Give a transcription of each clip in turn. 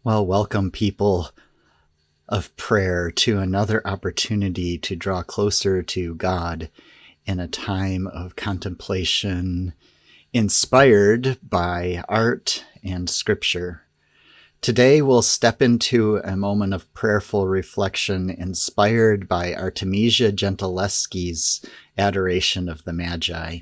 Well, welcome, people of prayer, to another opportunity to draw closer to God in a time of contemplation inspired by art and scripture. Today, we'll step into a moment of prayerful reflection inspired by Artemisia Gentileschi's Adoration of the Magi.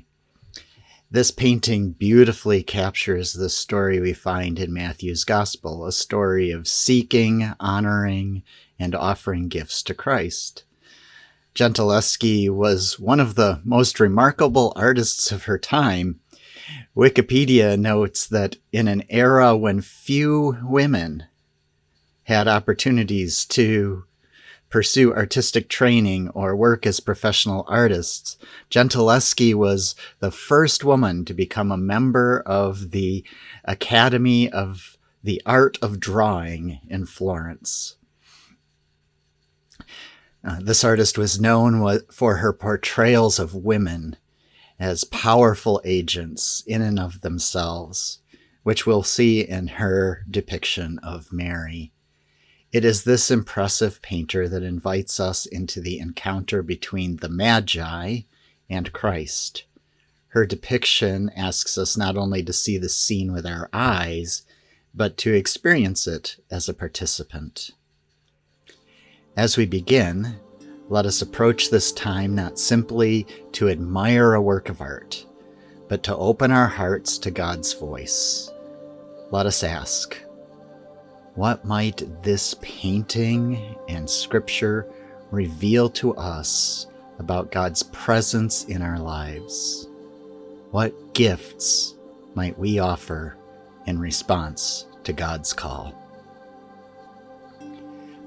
This painting beautifully captures the story we find in Matthew's Gospel, a story of seeking, honoring, and offering gifts to Christ. Gentileschi was one of the most remarkable artists of her time. Wikipedia notes that in an era when few women had opportunities to pursue artistic training or work as professional artists, Gentileschi was the first woman to become a member of the Academy of the Art of Drawing in Florence. This artist was known for her portrayals of women as powerful agents in and of themselves, which we'll see in her depiction of Mary. It is this impressive painter that invites us into the encounter between the Magi and Christ. Her depiction asks us not only to see the scene with our eyes, but to experience it as a participant. As we begin, let us approach this time not simply to admire a work of art, but to open our hearts to God's voice. Let us ask, what might this painting and scripture reveal to us about God's presence in our lives? What gifts might we offer in response to God's call?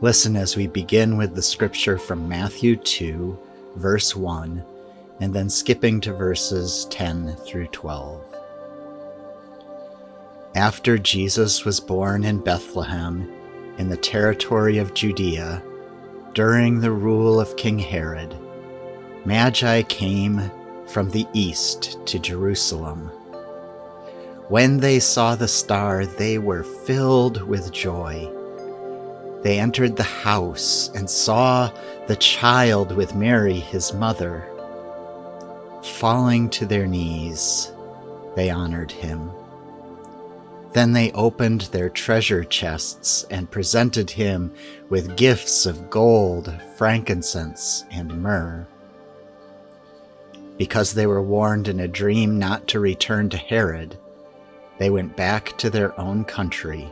Listen as we begin with the scripture from Matthew 2, verse 1, and then skipping to verses 10 through 12. After Jesus was born in Bethlehem, in the territory of Judea, during the rule of King Herod, Magi came from the east to Jerusalem. When they saw the star, they were filled with joy. They entered the house and saw the child with Mary, his mother. Falling to their knees, they honored him. Then they opened their treasure chests and presented him with gifts of gold, frankincense, and myrrh. Because they were warned in a dream not to return to Herod, they went back to their own country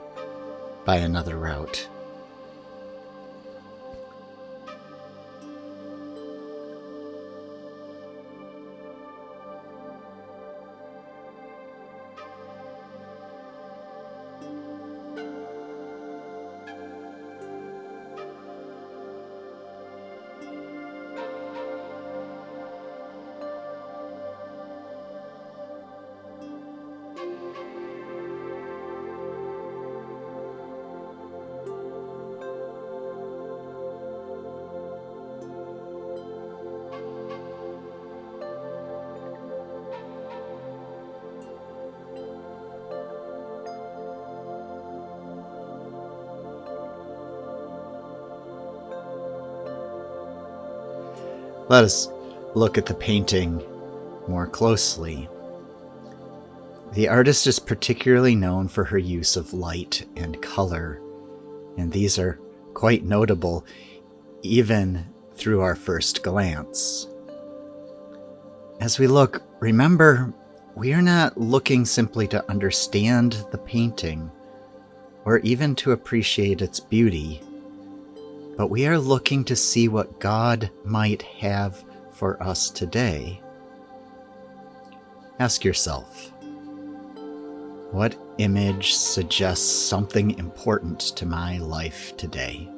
by another route. Let us look at the painting more closely. The artist is particularly known for her use of light and color, and these are quite notable even through our first glance. As we look, remember, we are not looking simply to understand the painting or even to appreciate its beauty, but we are looking to see what God might have for us today. Ask yourself, what image suggests something important to my life today?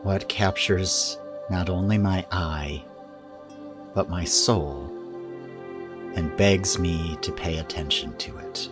What captures not only my eye, but my soul, and begs me to pay attention to it?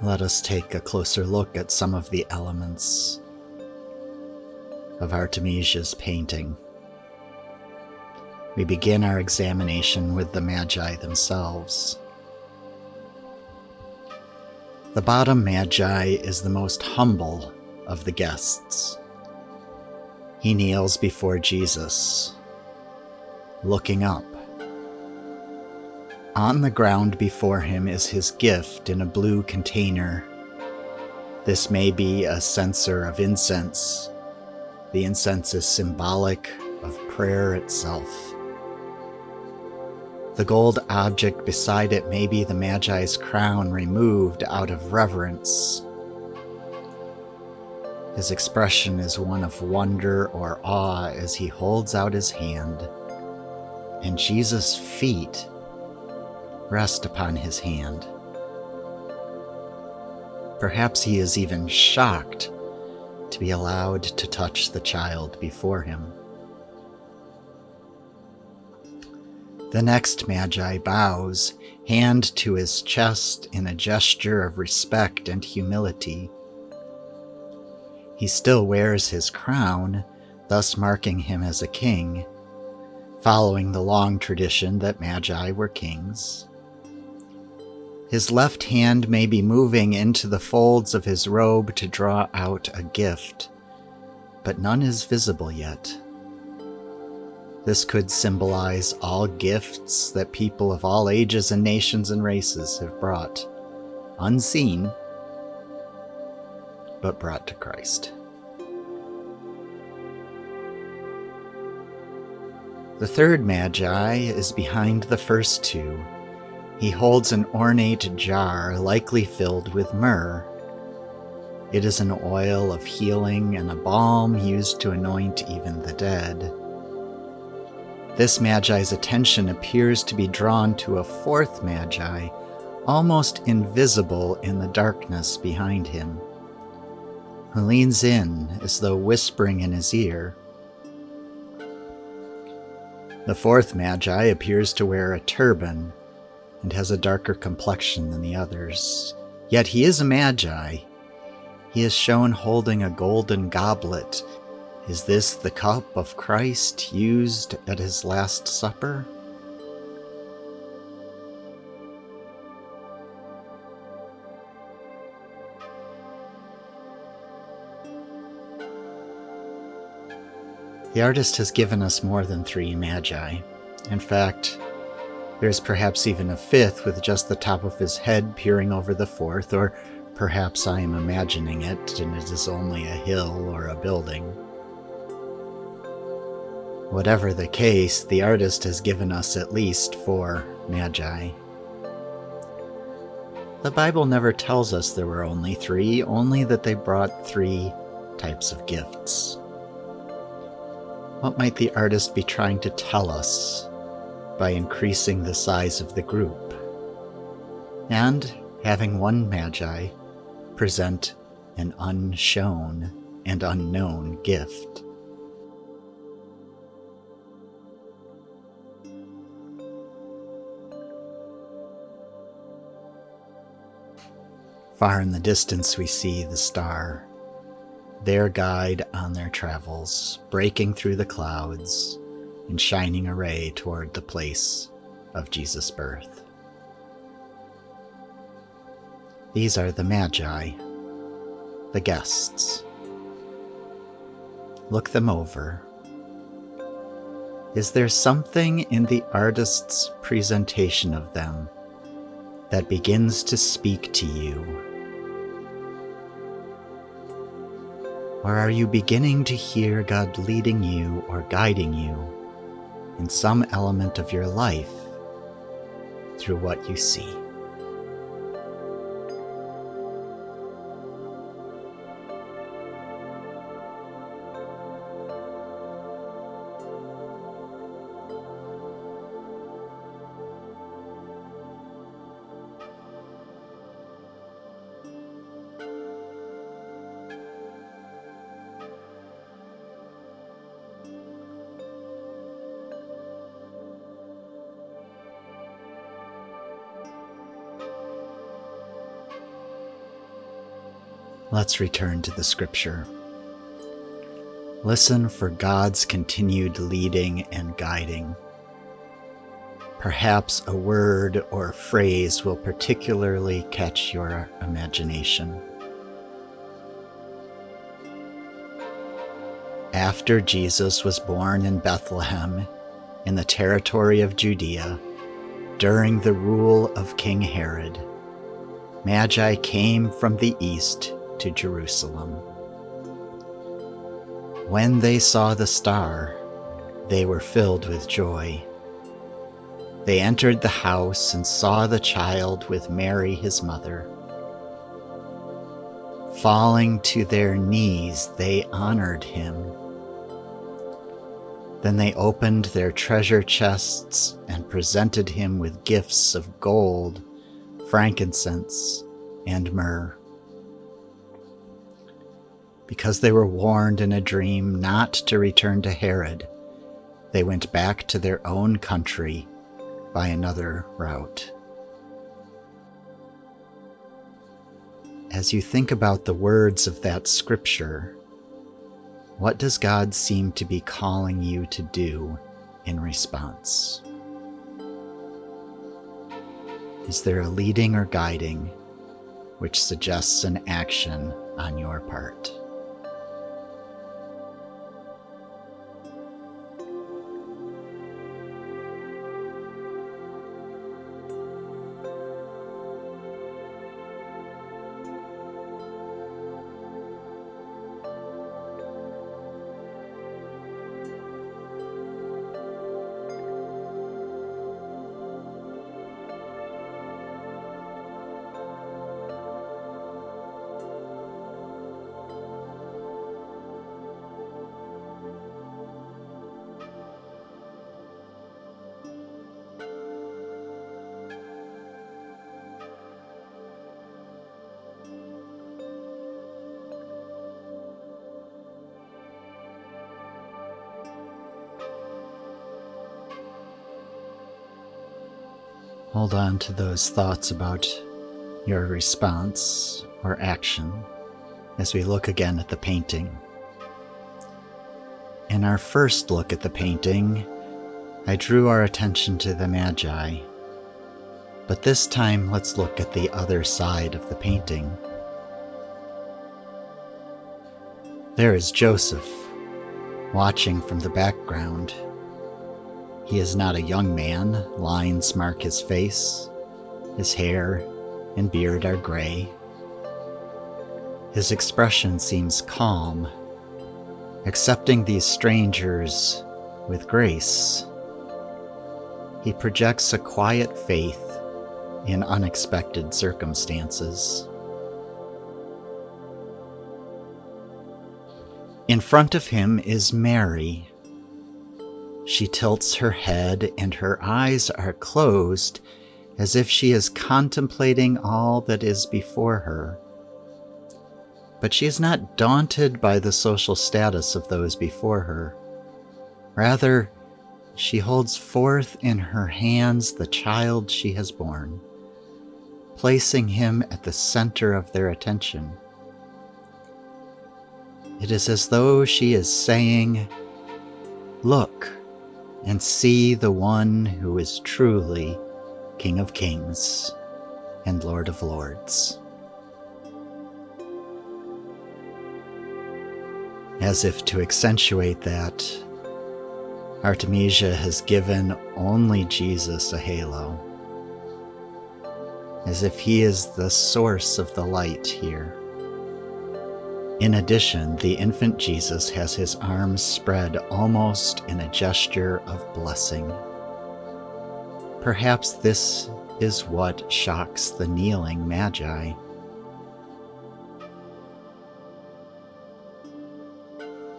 Let us take a closer look at some of the elements of Artemisia's painting. We begin our examination with the Magi themselves. The bottom Magi is the most humble of the guests. He kneels before Jesus, looking up. On the ground before him is his gift in a blue container. This may be a censer of incense. The incense is symbolic of prayer itself. The gold object beside it may be the Magi's crown removed out of reverence. His expression is one of wonder or awe as he holds out his hand, and Jesus' feet rest upon his hand. Perhaps he is even shocked to be allowed to touch the child before him. The next Magi bows, hand to his chest in a gesture of respect and humility. He still wears his crown, thus marking him as a king, following the long tradition that Magi were kings. His left hand may be moving into the folds of his robe to draw out a gift, but none is visible yet. This could symbolize all gifts that people of all ages and nations and races have brought, unseen, but brought to Christ. The third Magi is behind the first two. He holds an ornate jar, likely filled with myrrh. It is an oil of healing and a balm used to anoint even the dead. This Magi's attention appears to be drawn to a fourth Magi, almost invisible in the darkness behind him, who leans in as though whispering in his ear. The fourth Magi appears to wear a turban and has a darker complexion than the others. Yet he is a Magi. He is shown holding a golden goblet. Is this the cup of Christ used at his Last Supper? The artist has given us more than 3 Magi. In fact, there's perhaps even a 5th with just the top of his head peering over the 4th, or perhaps I am imagining it and it is only a hill or a building. Whatever the case, the artist has given us at least 4 Magi. The Bible never tells us there were only 3, only that they brought 3 types of gifts. What might the artist be trying to tell us by increasing the size of the group and having one Magi present an unshown and unknown gift? Far in the distance we see the star, their guide on their travels, breaking through the clouds and shining a ray toward the place of Jesus' birth. These are the Magi, the guests. Look them over. Is there something in the artist's presentation of them that begins to speak to you? Or are you beginning to hear God leading you or guiding you in some element of your life through what you see? Let's return to the scripture. Listen for God's continued leading and guiding. Perhaps a word or phrase will particularly catch your imagination. After Jesus was born in Bethlehem, in the territory of Judea, during the rule of King Herod, Magi came from the east to Jerusalem. When they saw the star, they were filled with joy. They entered the house and saw the child with Mary his mother. Falling to their knees, they honored him. Then they opened their treasure chests and presented him with gifts of gold, frankincense, and myrrh. Because they were warned in a dream not to return to Herod, they went back to their own country by another route. As you think about the words of that scripture, what does God seem to be calling you to do in response? Is there a leading or guiding which suggests an action on your part? Hold on to those thoughts about your response or action as we look again at the painting. In our first look at the painting, I drew our attention to the Magi, but this time let's look at the other side of the painting. There is Joseph, watching from the background. He is not a young man. Lines mark his face. His hair and beard are gray. His expression seems calm, accepting these strangers with grace. He projects a quiet faith in unexpected circumstances. In front of him is Mary. She tilts her head and her eyes are closed as if she is contemplating all that is before her. But she is not daunted by the social status of those before her. Rather, she holds forth in her hands the child she has born, placing him at the center of their attention. It is as though she is saying, "Look and see the one who is truly King of Kings and Lord of Lords." As if to accentuate that, Artemisia has given only Jesus a halo, as if he is the source of the light here. In addition, the infant Jesus has his arms spread almost in a gesture of blessing. Perhaps this is what shocks the kneeling Magi.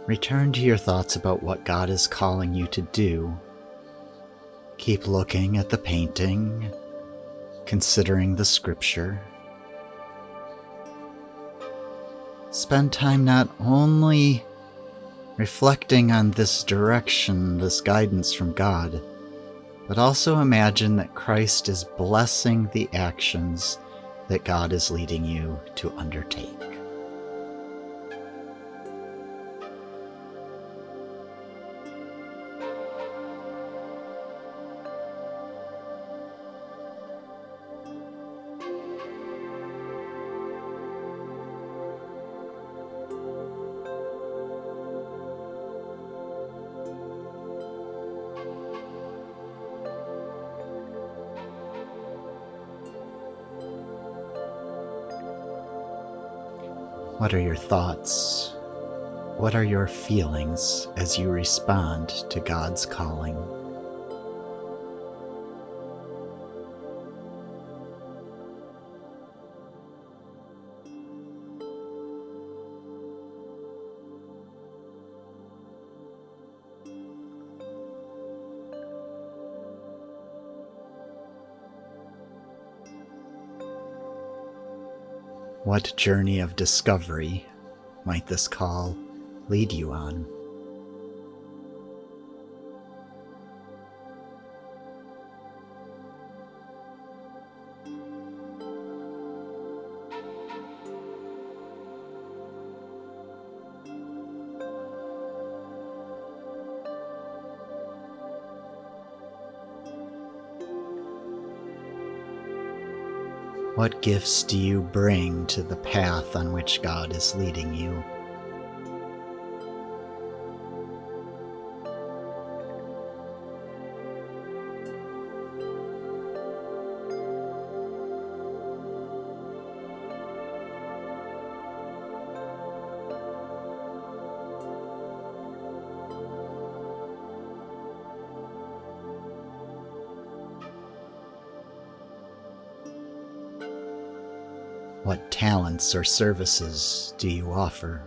Return to your thoughts about what God is calling you to do. Keep looking at the painting, considering the scripture. Spend time not only reflecting on this direction, this guidance from God, but also imagine that Christ is blessing the actions that God is leading you to undertake. What are your thoughts? What are your feelings as you respond to God's calling? What journey of discovery might this call lead you on? What gifts do you bring to the path on which God is leading you? What talents or services do you offer?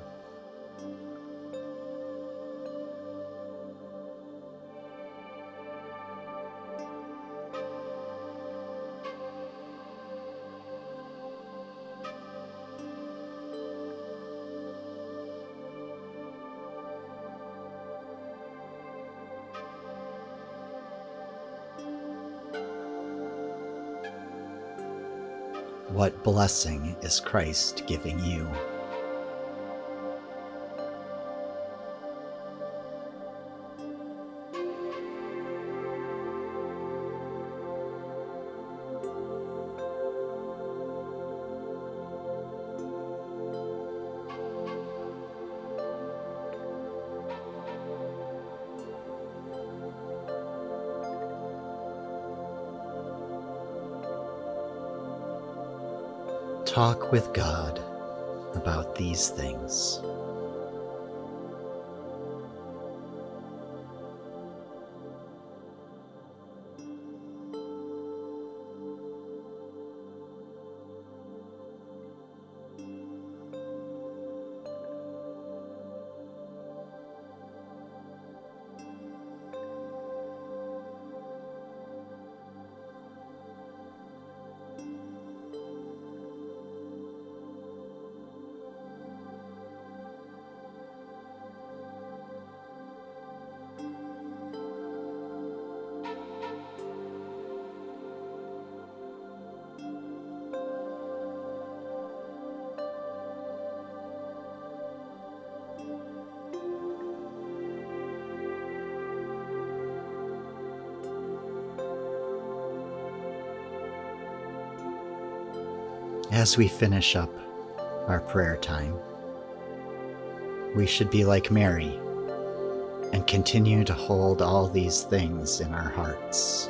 What blessing is Christ giving you? Talk with God about these things. As we finish up our prayer time, we should be like Mary and continue to hold all these things in our hearts.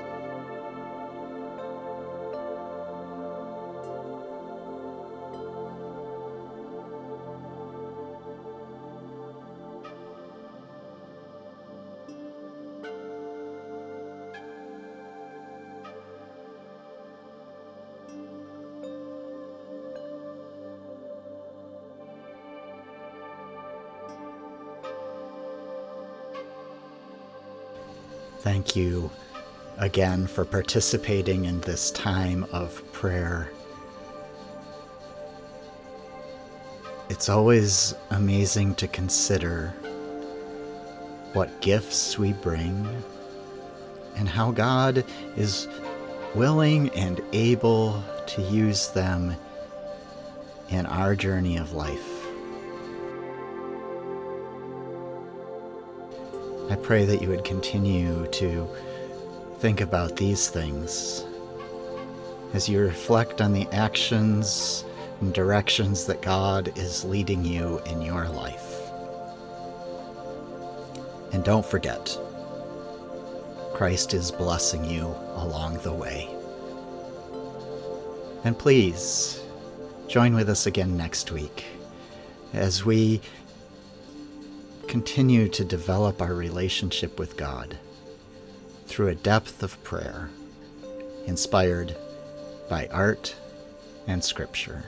Thank you again for participating in this time of prayer. It's always amazing to consider what gifts we bring and how God is willing and able to use them in our journey of life. I pray that you would continue to think about these things as you reflect on the actions and directions that God is leading you in your life. And don't forget, Christ is blessing you along the way. And please join with us again next week as we continue to develop our relationship with God through a depth of prayer inspired by art and scripture.